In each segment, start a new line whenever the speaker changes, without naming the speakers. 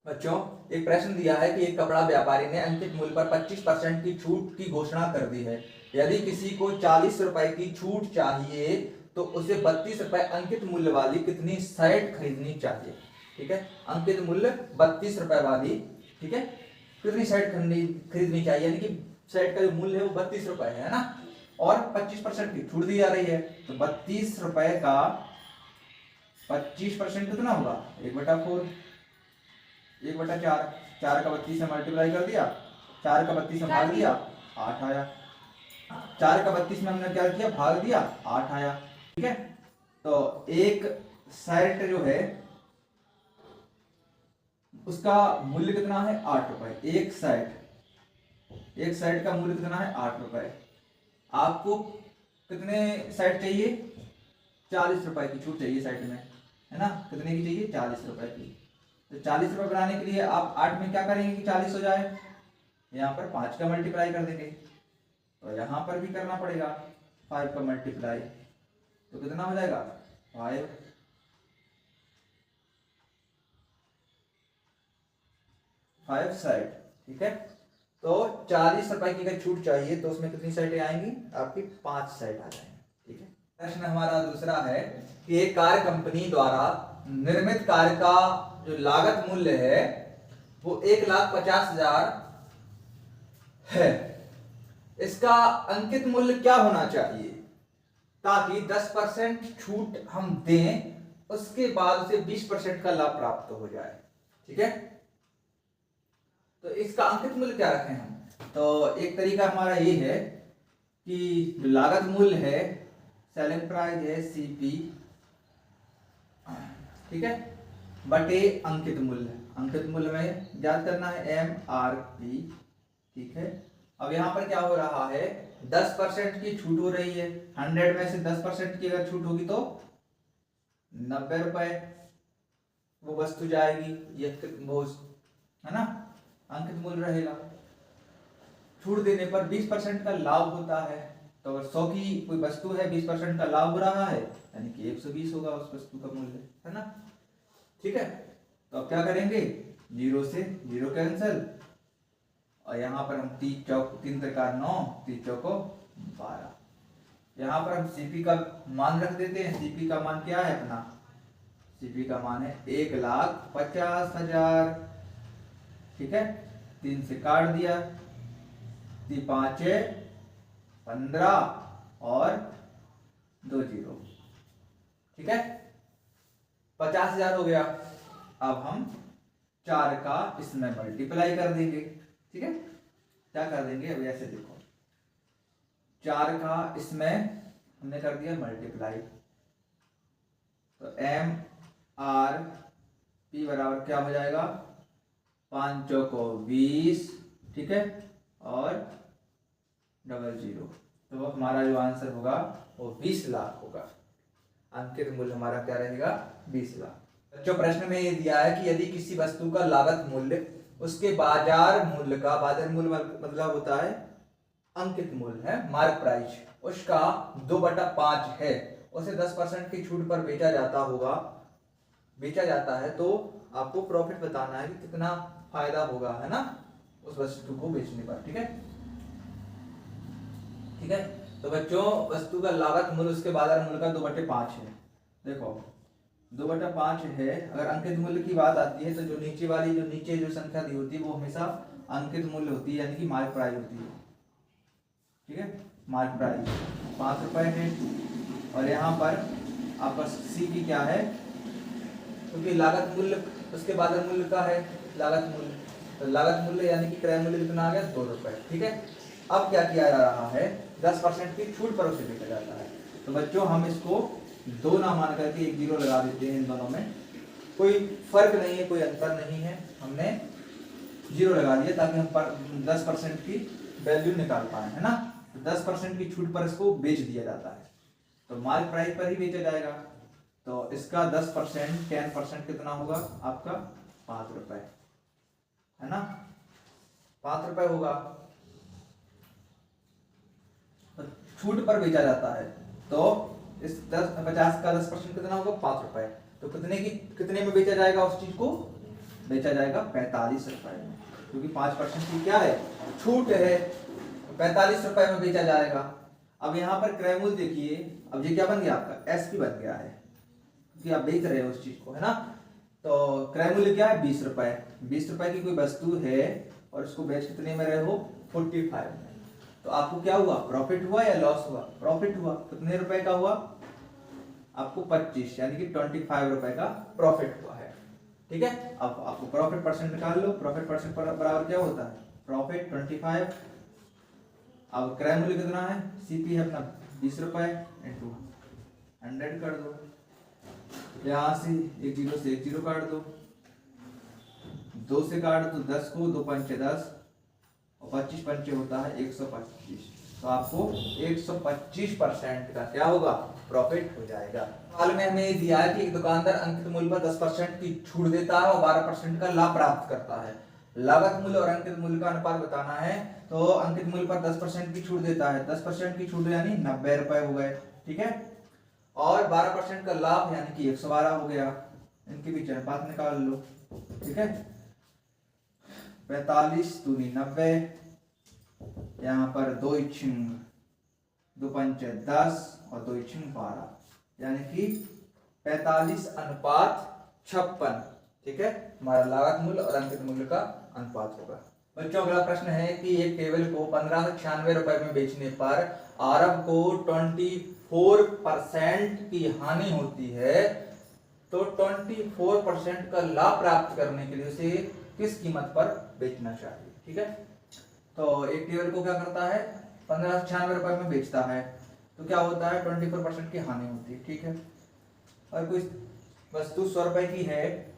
बच्चों, एक प्रश्न दिया है कि एक कपड़ा व्यापारी ने अंकित मूल्य पर 25% की छूट की घोषणा कर दी है। यदि किसी को 40 रुपए की छूट चाहिए तो उसे 32 रुपए अंकित मूल्य वाली कितनी शर्ट खरीदनी चाहिए। ठीक है, अंकित मूल्य 32 रुपए वाली, ठीक है, कितनी शर्ट खरीदनी चाहिए, यानी कि शर्ट का जो मूल्य है वो 32 रुपए है ना, और 25% की छूट दी जा रही है। तो 32 रुपए का 25% कितना होगा, 1/4, 1/4, 4 का 32 से मल्टीप्लाई कर दिया, 4 का 32 में भाग दिया, 8 आया। 4 का 32 में हमने क्या किया, भाग दिया, 8 आया। ठीक है, तो एक शर्ट जो है उसका मूल्य कितना है, 8 रुपए। एक शर्ट का मूल्य कितना है, 8 रुपए। आपको कितने शर्ट चाहिए, 40 रुपए की छूट चाहिए शर्ट में, है ना। कितने की चाहिए, 40 रुपए की। तो 40 रुपए बनाने के लिए आप 8 में क्या करेंगे कि 40 हो जाए, यहाँ पर 5 का मल्टीप्लाई कर देंगे, तो यहाँ पर भी करना पड़ेगा 5 का मल्टीप्लाई, तो कितना हो जाएगा, 5 शर्ट। ठीक है, तो 40 रुपए की अगर छूट चाहिए तो उसमें कितनी शर्टें आएंगी, आपकी 5 शर्ट आ जाएंगी। ठीक है, प्रश्न हमारा दूसरा है कि एक कार कंपनी द्वारा निर्मित कार का जो लागत मूल्य है वो 1,50,000 है। इसका अंकित मूल्य क्या होना चाहिए ताकि 10% छूट हम दें, उसके बाद उसे 20% का लाभ प्राप्त हो जाए। ठीक है, तो इसका अंकित मूल्य क्या रखें हम, तो एक तरीका हमारा ये है कि जो लागत मूल्य है, सेलिंग प्राइस है सीपी, ठीक है, बटे अंकित मूल्य। अंकित मूल्य में याद करना है MRP। ठीक है, अब यहाँ पर क्या हो रहा है, 10% की छूट हो रही है। 100 में से 10% की अगर छूट होगी तो 90 रुपए वो वस्तु जाएगी, ये वो है ना, अंकित मूल्य रहेगा। छूट देने पर 20% का लाभ होता है, तो अगर 100 की कोई वस्तु है, 20% का लाभ हो रहा है, यानी कि 120 होगा उस वस्तु का मूल्य, है ना। ठीक है, तो अब क्या करेंगे, 0 से 0 कैंसिल, और यहाँ पर हम 3 चौक 3 3 9, 3 चौको 12। यहाँ पर हम सीपी का मान रख देते हैं। सीपी का मान क्या है अपना, सीपी का मान है 1,50,000। ठीक है, 3 से काट दिया, 3 5 15 और 2 0। ठीक है, 50,000 हो गया। अब हम 4 का इसमें मल्टीप्लाई कर देंगे। ठीक है, क्या कर देंगे, अब ऐसे देखो, 4 का इसमें हमने कर दिया मल्टीप्लाई, तो MRP बराबर क्या हो जाएगा, 5 चौको 20। ठीक है, और 00, तो हमारा जो आंसर होगा वो 20 लाख होगा। अंकित मूल्य हमारा क्या रहेगा, 20 लाख। बच्चों, प्रश्न में ये दिया है कि यदि किसी वस्तु का लागत मूल्य उसके बाजार मूल्य का, बाजार मूल्य मतलब होता है अंकित मूल्य है, मार्क प्राइस, उसका 2/5 है, उसे 10% की छूट पर बेचा जाता है, तो आपको प्रॉफिट बताना है कि कितना फायदा होगा, है ना, उस वस्तु को बेचने पर। ठीक है, ठीक है, तो बच्चों वस्तु का लागत मूल्य उसके बाजार मूल्य का 2/5 है। देखो 2/5 है, अगर अंकित मूल्य की बात आती है तो जो नीचे जो संख्या दी होती है वो हमेशा अंकित मूल्य होती है, यानी कि मार्क प्राइस होती है। ठीक है, मार्क प्राइस 5 रुपए है, और यहाँ पर आपका सीपी क्या है, क्योंकि लागत मूल्य उसके बाजार मूल्य का है, लागत मूल्य, तो लागत मूल्य यानी कि क्रय मूल्य कितना आ गया, 2 रुपए। ठीक है, अब क्या किया जा रहा है, 10% की छूट पर उसे बेचा जाता है। तो बच्चों हम इसको 2 ना मान करके 1 0 लगा देते हैं। इन दोनों में कोई फर्क नहीं है, कोई अंतर नहीं है, हमने 0 लगा दिया ताकि हम 10% की वैल्यू निकाल पाए, है ना। तो 10% की छूट पर इसको बेच दिया जाता है, तो मार्क प्राइस पर ही बेचा जाएगा। तो इसका 10% 10% कितना होगा आपका, 5 रुपए, है ना, 5 रुपए होगा। तो छूट पर बेचा जाता है, तो इस 50 का 10% कितना होगा, 5 रुपए। तो कितने में बेचा जाएगा उस चीज को, बेचा जाएगा 45 रुपए में, क्योंकि 5% की क्या है, छूट है, 45 रुपए में बेचा जाएगा। अब यहाँ पर क्रय मूल्य देखिए, अब ये क्या बन गया आपका, एसपी बन गया है, क्योंकि आप बेच रहे हो उस चीज को, है ना। तो क्रय मूल्य क्या है, 20 रुपए। 20 रुपए की कोई वस्तु है और उसको बेच कितने में रहे हो, 45 में। तो आपको क्या हुआ, प्रॉफिट हुआ या लॉस हुआ, प्रॉफिट हुआ। कितने रुपए का हुआ आपको, 25, यानी कि 25 रुपए का प्रॉफिट हुआ है। ठीक है, अब आपको प्रॉफिट परसेंट निकाल लो। प्रॉफिट परसेंट बराबर क्या होता है, प्रॉफिट 25। अब क्रय मूल्य कितना है, सीपी है अपना 20 रुपए इंटू 100 कर दो, यहां से एक जीरो से एक जीरो काट दो, 2 से काट दो 10 को, 2 पंचे 10 और 25 पंचे होता है 125। तो आपको 125% का क्या होगा, प्रॉफिट हो जाएगा। हाल में हमें दिया है कि एक दुकानदार अंकित मूल्य पर 10% की छूट देता है और 12% का लाभ प्राप्त करता है। लागत मूल्य और अंकित मूल्य का अनुपात बताना है। तो अंकित मूल्य पर 10% की छूट देता है, 10% की छूट यानी 90 रुपए हो गए, ठीक है। और 12% का लाभ यानी कि 112 हो गया। इनके बीच अनुपात निकाल लो, ठीक है। 45 दूनी 90, यहाँ पर 2 इच्छिंग 2 पंचे 10 और 2 इच्छिंग 12, यानी कि 45 अनुपात 56, ठीक है। हमारा लागत मूल्य और अंकित मूल्य का अनुपात होगा। बच्चों अगला प्रश्न है कि एक टेबल को 1596 रुपए में बेचने पर आरब को 24% की हानि होती है, तो 24% का लाभ प्राप्त करने के लिए उसे किस कीमत पर बेचना चाहिए, ठीक है। तो एक टेबल को क्या करता है, 1596 रुपए में बेचता है, तो क्या होता है, 24% की हानि होती है, ठीक है। और कोई वस्तु 100 रुपए की है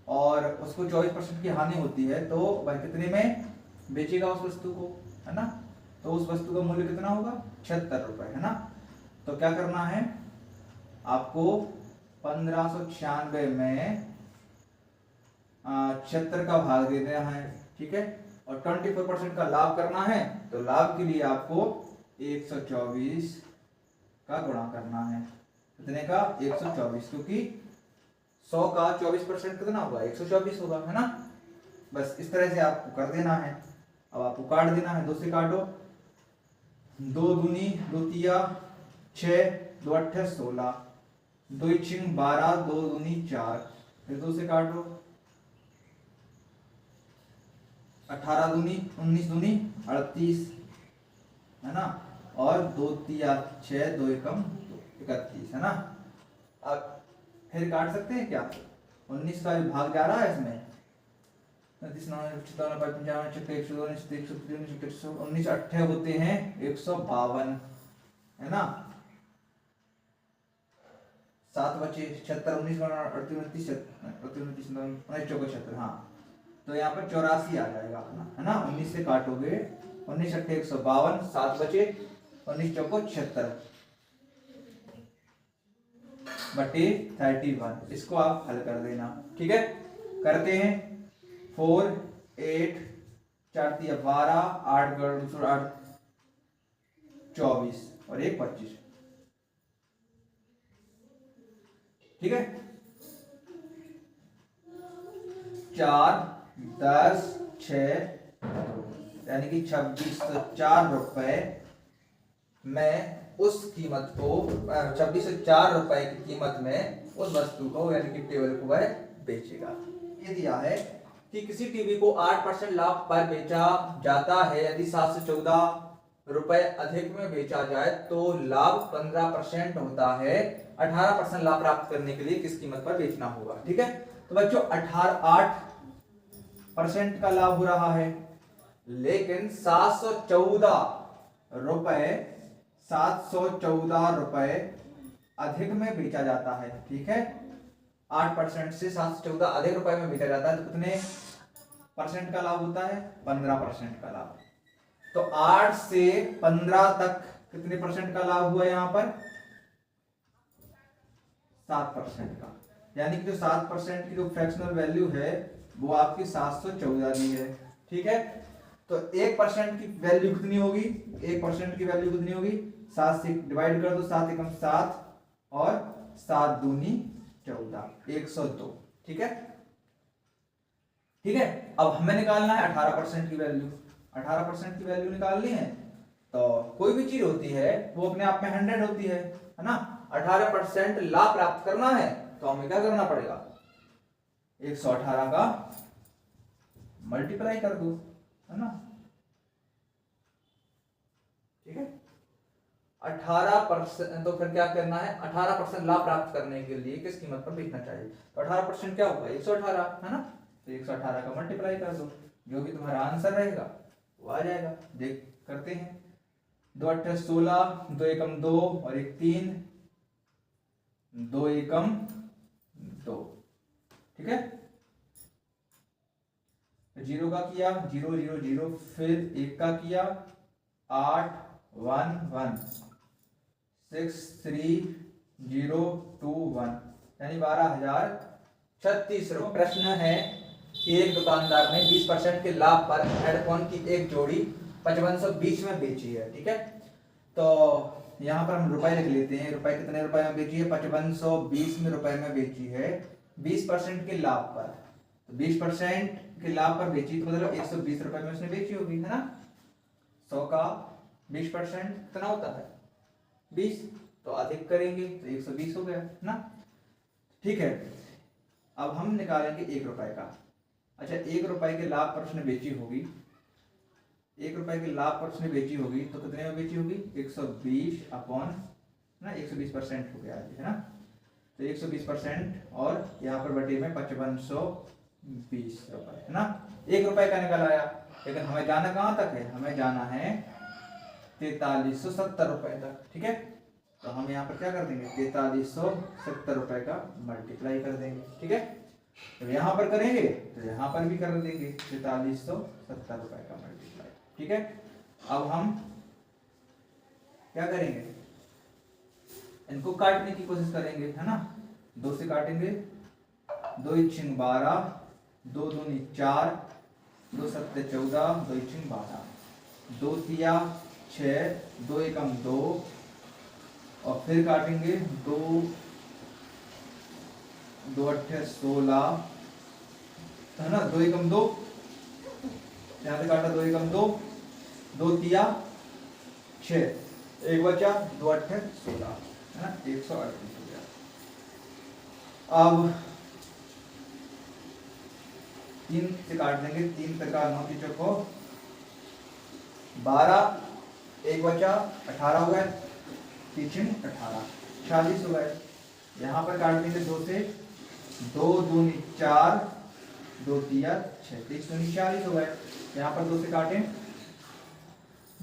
और उसको 24% की हानि होती है, तो भाई कितने में बेचेगा उस वस्तु को, है ना। तो उस वस्तु का मूल्य कितना होगा, 76 रुपए, है ना। तो क्या करना है आपको, 1596 में 76 का भाग दे देना है, ठीक है। और 24% का लाभ करना है, तो लाभ के लिए आपको 124 का गुणा करना है। कितने का, 124, क्योंकि 100 का 24% कितना होगा, 124 होगा, है ना। बस इस तरह से आपको कर देना है। अब आपको काट देना है, 2 से काटो, 2 दूनी 2 तिया 6, 2 अट्ठे 16, 2 इच्छिंग 12, 2 दूनी 4, फिर 2 से काटो, 18 दूनी 19 दूनी 38, है ना। और 2 तिया 6, 2 एकम 31, है ना। अब फिर काट सकते हैं क्या, 19 का भाग जा रहा है इसमें, 19 अट्ठे होते हैं 152, है ना। 7 बचे 76, 19 38 हाँ, तो यहाँ पर 84 आ जाएगा अपना, है ना। 19 से काटोगे, 19 अट्ठे 152, 7 बचे, 19 चौको 76 बटे 31। इसको आप हल कर देना, ठीक है। करते हैं, 4 8 4 तिया 12, 8 8 24 और 1 25, ठीक है। 4 10 6 यानी कि 26, तो 4 रुपए में उस कीमत को, 26 से 4 रुपए की कीमत में उस वस्तु को यानी कि टेबल को वह बेचेगा। ये दिया है कि किसी टीवी को 8% लाभ पर बेचा जाता है, यदि 7 से 14 रुपए अधिक में बेचा जाए तो लाभ 15% होता है। 18% लाभ प्राप्त करने के लिए किस कीमत पर बेचना होगा, ठीक है। तो बच्चों 8% का लाभ हो रहा है, लेकिन 714 रुपए अधिक में बेचा जाता है, ठीक है। 8% से 714 अधिक रुपए में बेचा जाता है, तो कितने परसेंट का लाभ होता है, 15% का लाभ। तो 8 से 15 तक कितने परसेंट का लाभ हुआ यहाँ पर, 7% का, यानी कि जो 7% की जो फ्रैक्शनल वैल्यू है वो आपकी 714 दी है, ठीक है। तो 1% की वैल्यू कितनी होगी, 1% की वैल्यू कितनी होगी, 7 से डिवाइड कर दो, 7 एकम 7 और 7 दूनी 14, 102, ठीक है। ठीक है, अब हमें निकालना है 18% की वैल्यू। 18% की वैल्यू निकालनी है तो कोई भी चीज होती है वो अपने आप में 100 होती है ना। 18% लाभ प्राप्त करना है तो हमें क्या करना पड़ेगा, 118 का मल्टीप्लाई कर दो, है ना। ठीक है, 18%, तो फिर क्या करना है, 18% लाभ प्राप्त करने के लिए किस कीमत पर बेचना चाहिए, तो 18% क्या होगा 118, है ना। तो 118 का मल्टीप्लाई कर दो, जो भी तुम्हारा आंसर रहेगा वो आ जाएगा। देख करते हैं, 2 8 16, 2 एकम 2 और 1 3, 2 एकम 2। ठीक है, जीरो का किया 0 0 0, फिर 1 का किया 8 1 1, 6 3 0 2 1, यानी 12,036 रुपये। प्रश्न है कि एक दुकानदार ने 20% के लाभ पर हेडफोन की एक जोड़ी 5520 में बेची है। ठीक है, तो यहाँ पर हम रुपए लिख लेते हैं, रुपए कितने रुपए में बेची है, 5520 में रुपए में बेची है 20% के लाभ पर। तो 20% के लाभ पर बेची तो मतलब 120 रुपए में उसने बेची होगी, है ना। 100 का 20% कितना होता है 20, तो अधिक करेंगे तो 120 हो गया ना। ठीक है, अब हम निकालेंगे 1 रुपए का। अच्छा, 1 रुपए के लाभ पर उसने बेची होगी, 1 रुपए के लाभ पर उसने बेची होगी तो कितने में बेची होगी, 120 अपॉन ना 120% हो गया, है ना। तो 120% और यहाँ पर बटे में 5520 रुपए, है ना। 1 रुपए का निकल आया, लेकिन हमें जाना कहाँ तक है, हमें जाना है 4370 रुपए तक। ठीक है, तो हम यहाँ पर क्या कर देंगे, 4370 रुपए का मल्टीप्लाई कर देंगे। ठीक है, तो यहाँ पर करेंगे तो यहाँ पर भी कर देंगे 4370 रुपए का मल्टीप्लाई। ठीक है, अब हम क्या करेंगे, इनको काटने की कोशिश करेंगे, है ना। 2 से काटेंगे, 2 6 12, 2 2 4, 2 7 14, 2 6 12, 2 3 6, 2 एकम 2, और फिर काटेंगे 2 2 8 16, है ना, 2 एकम 2, यहाँ से काटा 2 एकम 2, 2 3 6, एक बचा 2 8 16, है ना, 138 हो गया। अब 3 से काट देंगे, 3 प्रकार 9 की चौको 12, एक बचा 18 हो गए, 3 18 46 हो गए। यहाँ पर काट देंगे 2 से, 2 2 4, 2 3 6, 3 40 हो गए। यहाँ पर 2 से काटें,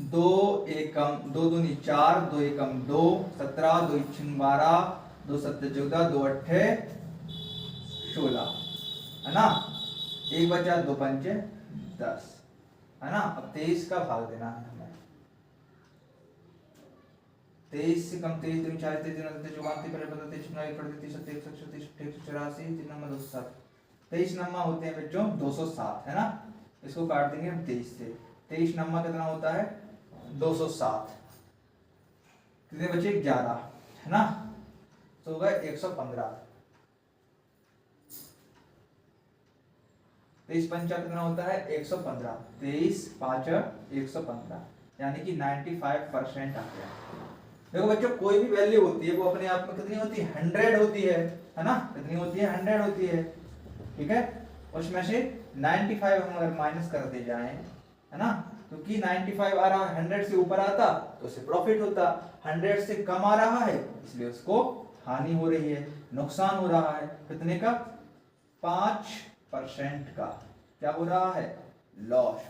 2 एकम 2 2 4, 2 एकम 2 17, 2 6 12, 2 7 14, 2 8 16, है ना। एक बचा 2 5 10, है ना। अब 23 का भाग देना है हमें, 23 से कम 23 2 40 3 9 54 पहले बदलते 96 पढ़ते 30 136 184 3 नंबर 207, 23 नंबर होते हैं बच्चों 207, है ना। इसको काट देंगे हम 23 से, 23 नंबर कितना होता है 207, कितने बचे 11, है ना। तो होगा 115, 23 पंचा कितना होता है 115, 23 5 115, यानी कि 95% आ गया। देखो बच्चों, कोई भी वैल्यू होती है वो अपने आप में कितनी होती है 100 होती है ना। कितनी होती है 100 होती है। ठीक है, उसमें से 95 हम अगर माइनस कर दे जाए, है ना, क्योंकि 95 आ रहा है, 100 से ऊपर आता तो उसे प्रॉफिट होता, 100 से कम आ रहा है इसलिए उसको हानि हो रही है, नुकसान हो रहा है। कितने का 5% का क्या हो रहा है, लॉस हो